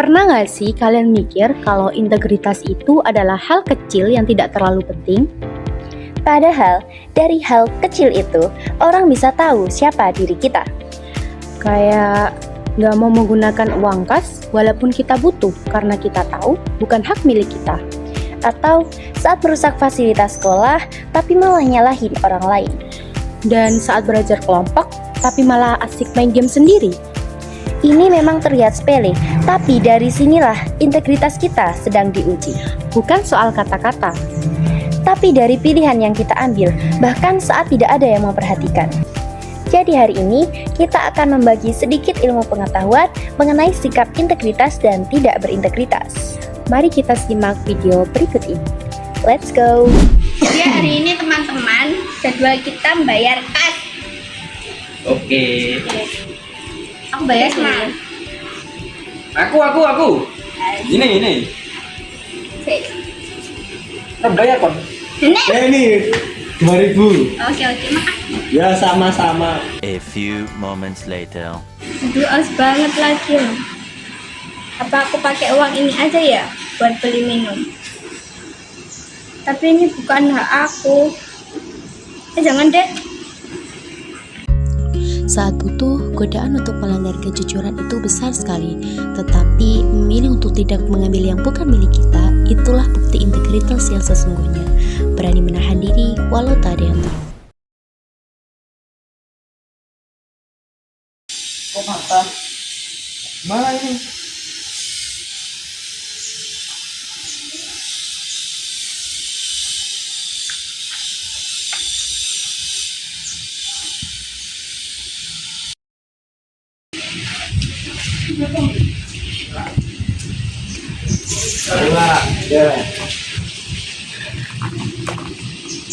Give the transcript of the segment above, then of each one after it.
Pernah nggak sih kalian mikir kalau integritas itu adalah hal kecil yang tidak terlalu penting? Padahal dari hal kecil itu orang bisa tahu siapa diri kita. Kayak nggak mau menggunakan uang kas walaupun kita butuh karena kita tahu bukan hak milik kita. Atau saat merusak fasilitas sekolah tapi malah nyalahin orang lain. Dan saat belajar kelompok tapi malah asik main game sendiri. Ini memang terlihat sepele, tapi dari sinilah integritas kita sedang diuji. Bukan soal kata-kata, tapi dari pilihan yang kita ambil, bahkan saat tidak ada yang memperhatikan. Jadi hari ini kita akan membagi sedikit ilmu pengetahuan mengenai sikap integritas dan tidak berintegritas. Mari kita simak video berikut ini. Let's go! Jadi hari ini teman-teman jadwal kita membayar kas. Oke. Aku bayar dulu. Aku. Ini. Bayar kon. Nenek. Ini 2000. Oke, makasih. Ya sama-sama. A few moments later. Aduh, aus banget lagi. Apa aku pakai uang ini aja ya buat beli minum? Tapi ini bukan hak aku. Jangan deh. Saat butuh, godaan untuk melanggar kejujuran itu besar sekali. Tetapi memilih untuk tidak mengambil yang bukan milik kita, itulah bukti integritas yang sesungguhnya. Berani menahan diri walau tak ada yang tahu. Kok patah? Mana ini? Ya.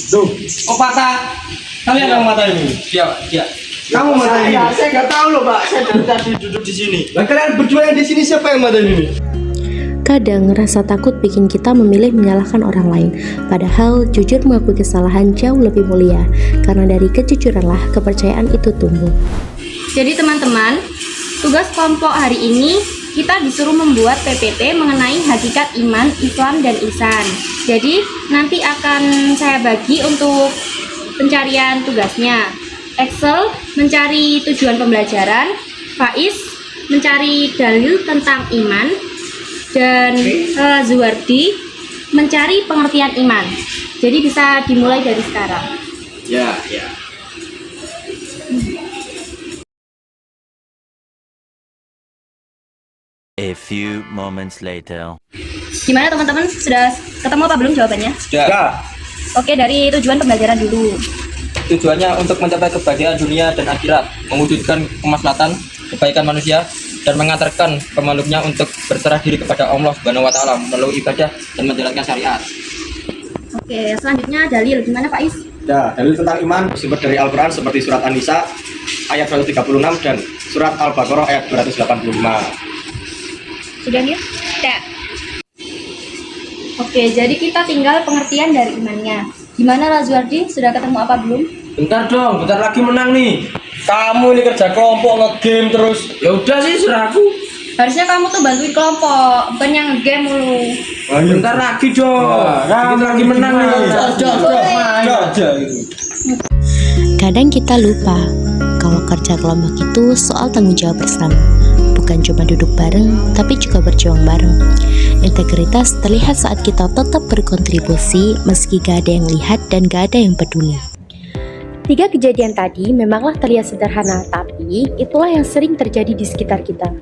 Tuh, Kok patah? kalian yang mata ini. Dia. Kamu mata ini. Saya nggak tahu loh, Pak. Saya dari tadi duduk di sini. Lah kalian berdua yang di sini siapa yang mata ini? Kadang rasa takut bikin kita memilih menyalahkan orang lain. Padahal jujur mengakui kesalahan jauh lebih mulia. Karena dari kejujuranlah kepercayaan itu tumbuh. Jadi teman-teman, tugas kelompok hari ini kita disuruh membuat PPT mengenai hakikat iman, Islam, dan ihsan. Jadi nanti akan saya bagi untuk pencarian tugasnya. Excel mencari tujuan pembelajaran, Faiz mencari dalil tentang iman, dan Zuwardi mencari pengertian iman. Jadi bisa dimulai dari sekarang. Ya. A few moments later. Gimana teman-teman? Sudah ketemu apa belum jawabannya? Sudah. Oke, dari tujuan pembelajaran dulu. Tujuannya untuk mencapai kebahagiaan dunia dan akhirat, mewujudkan kemaslahatan, kebaikan manusia, dan mengantarkan pemeluknya untuk berserah diri kepada Allah Subhanahu wa Ta'ala melalui ibadah dan menjalankan syariat. Oke, selanjutnya dalil. Gimana Pak Is? Ya, dalil tentang iman bersumber dari Al-Quran seperti surat An-Nisa ayat 136 dan surat Al-Baqarah ayat 285. Sudah nih? Tidak. Oke, jadi kita tinggal pengertian dari imannya. Gimana Razwardi? Sudah ketemu apa belum? Bentar dong, bentar lagi menang nih. Kamu ini kerja kelompok nge-game terus. Ya udah sih, serah aku. Harusnya kamu tuh bantuin kelompok, bukan yang game mulu. Bentar lagi dong. Bentar lagi menang nih. Kadang kita lupa kalau kerja kelompok itu soal tanggung jawab bersama. Bukan cuma duduk bareng, tapi juga berjuang bareng. Integritas terlihat saat kita tetap berkontribusi meski gak ada yang lihat dan gak ada yang peduli. 3 kejadian tadi memanglah terlihat sederhana, tapi itulah yang sering terjadi di sekitar kita.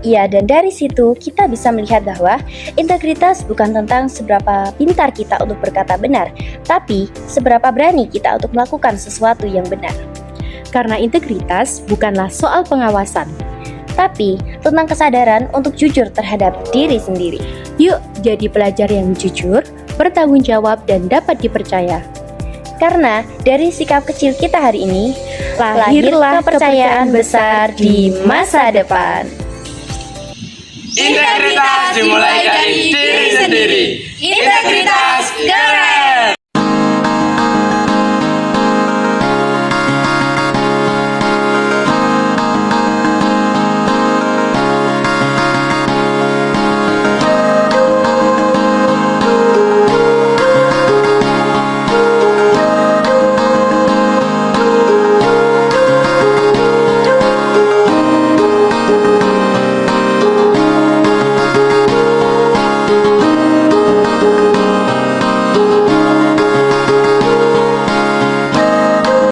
Iya, dan dari situ kita bisa melihat bahwa integritas bukan tentang seberapa pintar kita untuk berkata benar, tapi seberapa berani kita untuk melakukan sesuatu yang benar. Karena integritas bukanlah soal pengawasan, tapi tentang kesadaran untuk jujur terhadap diri sendiri. Yuk jadi pelajar yang jujur, bertanggung jawab, dan dapat dipercaya. Karena dari sikap kecil kita hari ini, lahirlah kepercayaan besar di masa depan. Integritas dimulai dari diri sendiri. Integritas keren.